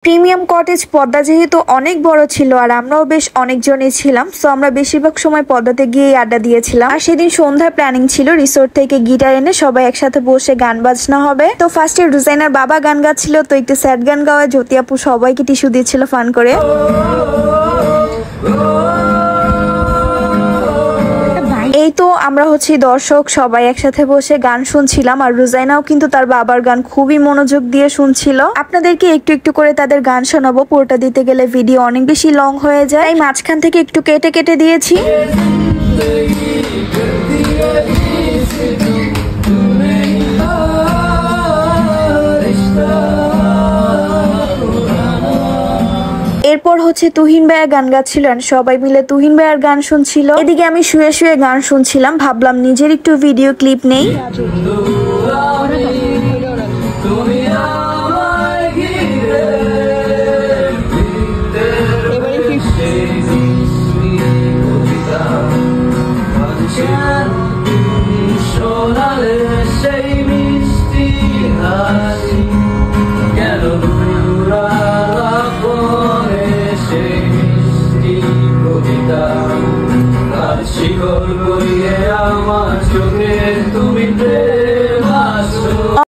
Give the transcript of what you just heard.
Premium cottage Padma যেহেতু অনেক বড় ছিল আর আমরাও বেশ অনেকজনই ছিলাম, সো আমরা বেশিরভাগ সময় পদ্মাতে গিয়ে আড্ডা দিয়েছিলাম। আর সেদিন সন্ধ্যায় প্ল্যানিং ছিল রিসোর্ট থেকে গিটার এনে সবাই একসাথে বসে গান বাজনা হবে। তো ফার্স্টে রুজাইনার বাবা গান গাচ্ছিল, তো একটু স্যাড গান গাওয়ায় জ্যোতি আপু সবাইকে টিস্যু দিচ্ছিল ফান করে। এই তো আমরা দর্শক সবাই একসাথে বসে গান শুনছিলাম, আর রুজাইনাও কিন্তু তার বাবার গান খুবই মনোযোগ দিয়ে শুনছিল। আপনাদেরকে একটু একটু করে তাদের গান শোনাবো, পুরোটা দিতে গেলে ভিডিও অনেক বেশি লং হয়ে যায়, তাই মাঝখান থেকে একটু কেটে কেটে দিয়েছি। এরপর তুহিন ভাইয়া গান গাচ্ছিলেন, সবাই মিলে তুহিন ভাইয়ার গান শুনছিল। এদিকে আমি শুয়ে শুয়ে গান শুনছিলাম, ভাবলাম নিজের একটু ভিডিও ক্লিপ নেই।